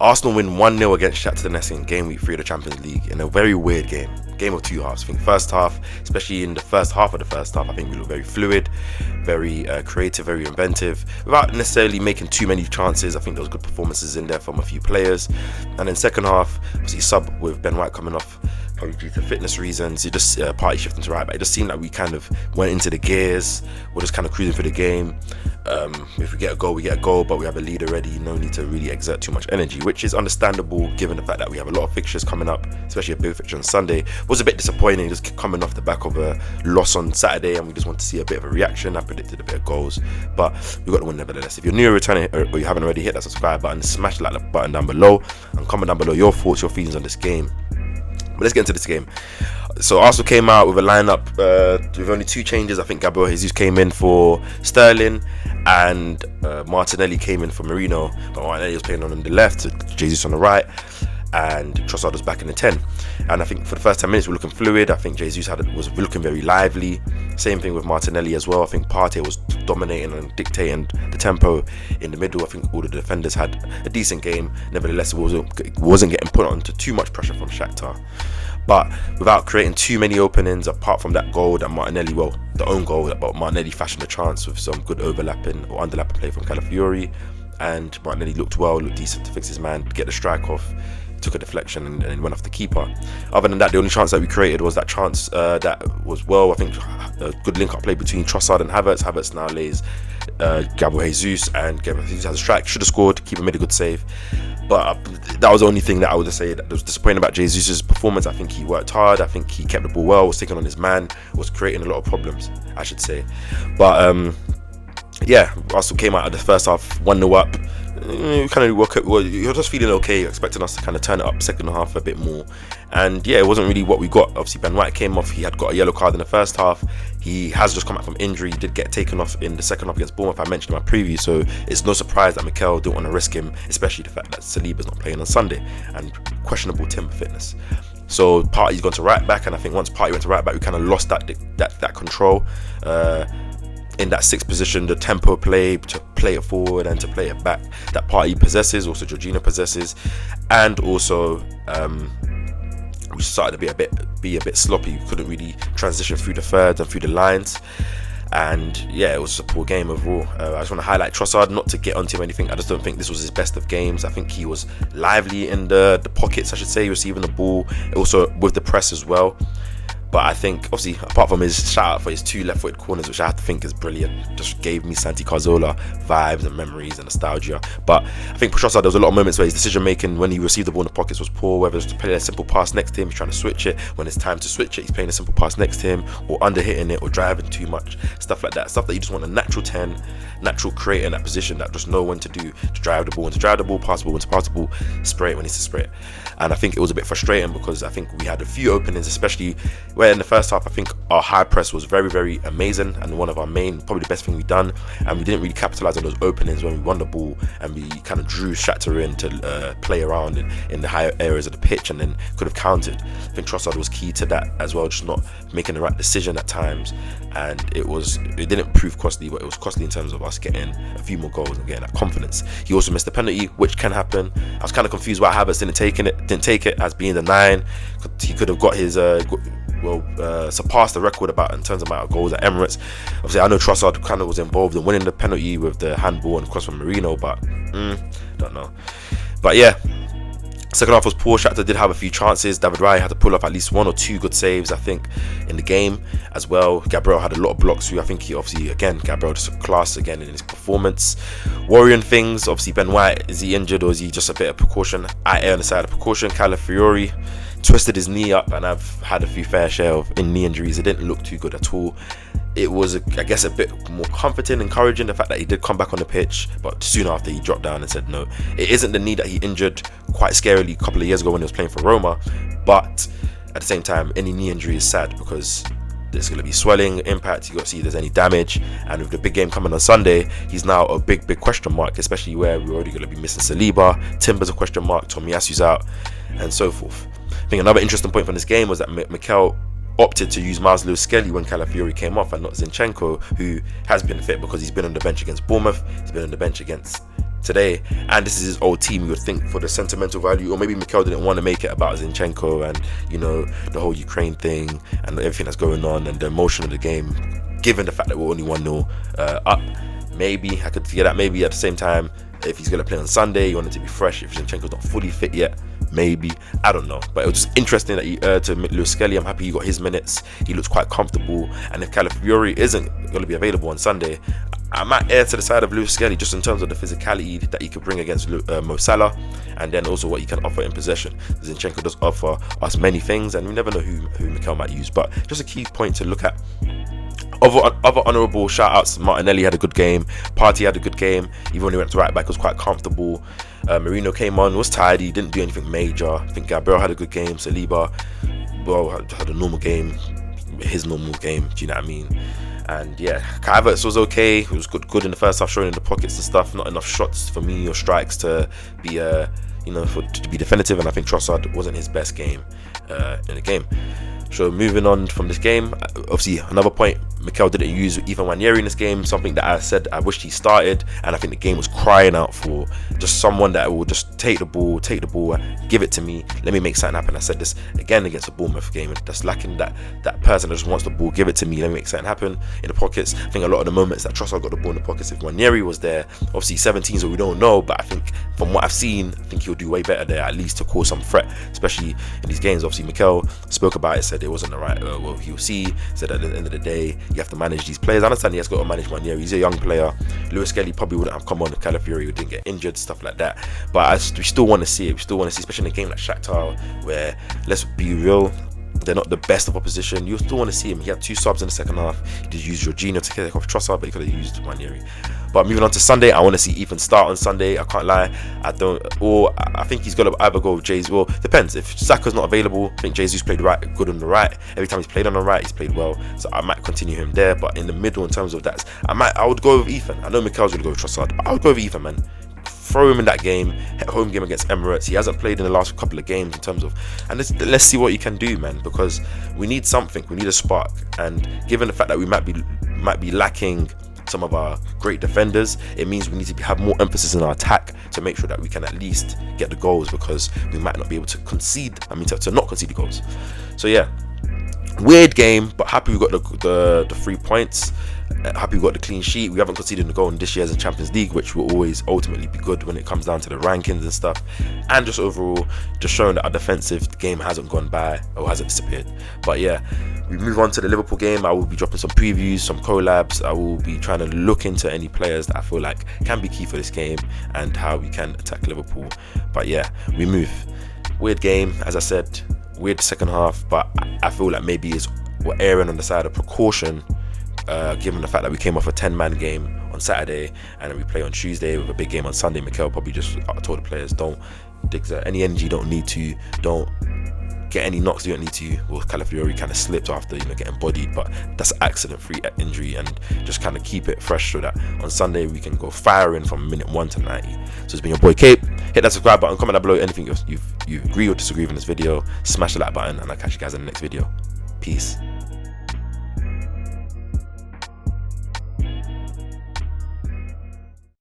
Arsenal win 1-0 against Shaktar Donetsk in game week 3 of the Champions League in a very weird game of two halves. I think first half, especially in the first half of the first half, I think we looked very fluid, very creative, very inventive, without necessarily making too many chances. I think there was good performances in there from a few players. And then second half, obviously sub with Ben White coming off, probably due to fitness reasons, it just party shifting to right back. It just seemed like we kind of went into the gears. We're just kind of cruising for the game. If we get a goal, we get a goal, but we have a lead already. No need to really exert too much energy, which is understandable given the fact that we have a lot of fixtures coming up, especially a big fixture on Sunday. Was a bit disappointing just coming off the back of a loss on Saturday, and we just want to see a bit of a reaction. I predicted a bit of goals, but we got the win nevertheless. If you're new or returning, or you haven't already, hit that subscribe button, smash the like button down below, and comment down below your thoughts, your feelings on this game. But let's get into this game. So Arsenal came out with a lineup with only two changes. I think Gabriel Jesus came in for Sterling, and Martinelli came in for Merino. But Martinelli was playing on the left, Jesus on the right, and Trossard was back in the 10. And I think for the first 10 minutes we were looking fluid. I think Jesus was looking very lively. Same thing with Martinelli as well. I think Partey was dominating and dictating the tempo in the middle. I think all the defenders had a decent game. Nevertheless, it wasn't getting put onto too much pressure from Shakhtar. But without creating too many openings, apart from that goal that Martinelli, the own goal that Martinelli fashioned a chance with some good overlapping or underlapping play from Calafiori, and Martinelli looked decent to fix his man, get the strike off, took a deflection and went off the keeper. Other than that, the only chance that we created was that chance that was, I think, a good link-up play between Trossard and Havertz. Havertz now lays Gabriel Jesus, and Gabriel Jesus has a strike, should have scored, keeper made a good save. But that was the only thing that I would say that was disappointing about Jesus' performance. I think he worked hard, I think he kept the ball well, was taking on his man, was creating a lot of problems, I should say. But yeah, Arsenal came out of the first half 1-0 up. You're just feeling okay, expecting us to kind of turn it up second half a bit more, and yeah, it wasn't really what we got. Obviously Ben White came off, he had got a yellow card in the first half, he has just come back from injury, he did get taken off in the second half against Bournemouth, I mentioned in my preview, so it's no surprise that Mikel didn't want to risk him, especially the fact that Saliba's not playing on Sunday and questionable timber fitness. So Partey's gone to right back, and I think once Partey went to right back, we kind of lost that control in that sixth position, the tempo play, to play it forward and to play it back, that Partey possesses, also Jorginho possesses, and also we started to be a bit sloppy. We couldn't really transition through the thirds and through the lines, and yeah, it was a poor game overall. I just want to highlight Trossard, not to get onto him or anything. I just don't think this was his best of games. I think he was lively in the pockets, I should say, receiving the ball, also with the press as well. But I think, obviously, apart from his shout out for his two left-footed corners, which I have to think is brilliant, just gave me Santi Cazorla vibes and memories and nostalgia. But I think for Trossard, there was a lot of moments where his decision-making when he received the ball in the pockets was poor, whether it's to play a simple pass next to him, he's trying to switch it. When it's time to switch it, he's playing a simple pass next to him, or under-hitting it, or driving too much, stuff like that. Stuff that you just want a natural 10, natural creator in that position that just know when to do, to drive the ball, when to drive the ball, pass the ball, when to pass the ball, spray it when he needs to spray it. And I think it was a bit frustrating because I think we had a few openings, especially where in the first half I think our high press was very, very amazing and one of our main, probably the best thing we've done, and we didn't really capitalize on those openings when we won the ball, and we kind of drew Shakhtar in to play around in the higher areas of the pitch, and then could have countered. I think Trossard was key to that as well, just not making the right decision at times, and it didn't prove costly, but it was costly in terms of us getting a few more goals and getting that confidence. He also missed the penalty, which can happen. I was kind of confused why Havertz didn't take it as being the 9. He could have got his surpassed the record in terms of amount of goals at Emirates. Obviously I know Trossard kind of was involved in winning the penalty with the handball and cross from Merino, but don't know. But yeah, second half was poor. Shakhtar did have a few chances. David Raya had to pull off at least 1 or 2 good saves, I think, in the game as well. Gabriel had a lot of blocks through. I think Gabriel just a class again in his performance. Worrying things, obviously Ben White, is he injured or is he just a bit of precaution? I err on the side of precaution. Calafiori twisted his knee up, and I've had a few fair share of knee injuries. It didn't look too good at all. It was, I guess, a bit more comforting, encouraging, the fact that he did come back on the pitch, but soon after he dropped down and said no. It isn't the knee that he injured quite scarily a couple of years ago when he was playing for Roma, but at the same time, any knee injury is sad because there's going to be swelling, impact, you got to see if there's any damage, and with the big game coming on Sunday, he's now a big question mark, especially where we're already going to be missing Saliba, Timber's a question mark, Tomiyasu's out, and so forth. I think another interesting point from this game was that Mikel opted to use Miles Lewis-Skelly when Calafiori came off, and not Zinchenko, who has been fit because he's been on the bench against Bournemouth, he's been on the bench against today, and this is his old team, you would think for the sentimental value, or maybe Mikel didn't want to make it about Zinchenko and, you know, the whole Ukraine thing and everything that's going on and the emotion of the game, given the fact that we're only 1-0 up. Maybe I could get that. Maybe at the same time, if he's going to play on Sunday, you want it to be fresh. If Zinchenko's not fully fit yet, maybe. I don't know. But it was just interesting that he to Lewis Skelly. I'm happy he got his minutes. He looks quite comfortable. And if Calafiori isn't going to be available on Sunday, I might err to the side of Lewis Skelly just in terms of the physicality that he could bring against Mo Salah, and then also what he can offer in possession. Zinchenko does offer us many things, and we never know who Mikel might use. But just a key point to look at. Other honourable shout outs: Martinelli had a good game, Partey had a good game, even when he went to right back was quite comfortable. Marino came on, was tidy, didn't do anything major. I think Gabriel had a good game. Saliba, well, had a normal game, his normal game, do you know what I mean? And yeah, Kai Havertz was okay. It was good in the first half, showing in the pockets and stuff. Not enough shots for me or strikes to be to be definitive, and I think Trossard wasn't his best game in the game. So moving on from this game, obviously another point, Mikel didn't use Ethan Nwaneri in this game, something that I said I wished he started, and I think the game was crying out for just someone that will just take the ball, give it to me, let me make something happen. I said this again against the Bournemouth game, that's lacking that person that just wants the ball, give it to me, let me make something happen in the pockets. I think a lot of the moments that Trossard got the ball in the pockets, if Nwaneri was there, obviously 17, so we don't know, but I think from what I've seen, I think he'll do way better there, at least to cause some threat, especially in these games. Obviously Mikel spoke about it, said it wasn't the right what he'll see, said at the end of the day you have to manage these players. I understand he has got to manage one year, he's a young player. Lewis Skelly probably wouldn't have come on if Calafiori didn't get injured, stuff like that, but we still want to see it. We still want to see, especially in a game like Shaktar, where, let's be real, they're not the best of opposition. You still want to see him. He had 2 subs in the second half. He did use Jorginho to take off Trossard, but he could have used Nwaneri. But moving on to Sunday, I want to see Ethan start on Sunday. I can't lie. I think he's going to either go with Jesus. Well, depends. If Saka's not available, I think Jesus played good on the right. Every time he's played on the right, he's played well. So I might continue him there. But in the middle, in terms of that, I would go with Ethan. I know Mikel's going to go with Trossard, but I would go with Ethan, man. Throw him in that game, home game against Emirates. He hasn't played in the last couple of games in terms of, and let's see what he can do, man, because we need something, we need a spark. And given the fact that we might be lacking some of our great defenders, it means we need to have more emphasis in our attack to make sure that we can at least get the goals, because we might not be able to to not concede the goals. So yeah, weird game, but happy we got the 3 points. Happy we got the clean sheet. We haven't conceded a goal in this year's Champions League, which will always ultimately be good when it comes down to the rankings and stuff. And just overall, just showing that our defensive game hasn't gone by or hasn't disappeared. But yeah, we move on to the Liverpool game. I will be dropping some previews, some collabs. I will be trying to look into any players that I feel like can be key for this game and how we can attack Liverpool. But yeah, we move. Weird game, as I said, weird second half, but I feel like maybe we're erring on the side of precaution, given the fact that we came off a 10-man game on Saturday and then we play on Tuesday with a big game on Sunday. Mikel probably just told the players, don't exert any energy, don't get any knocks, you don't need to. Well, Calafiori kind of slipped after getting bodied, but that's an accident-free injury, and just kind of keep it fresh so that on Sunday we can go firing from minute 1 to 90. So it's been your boy Cape. Hit that subscribe button, comment down below anything you agree or disagree with in this video, smash the like button, and I'll catch you guys in the next video. Peace.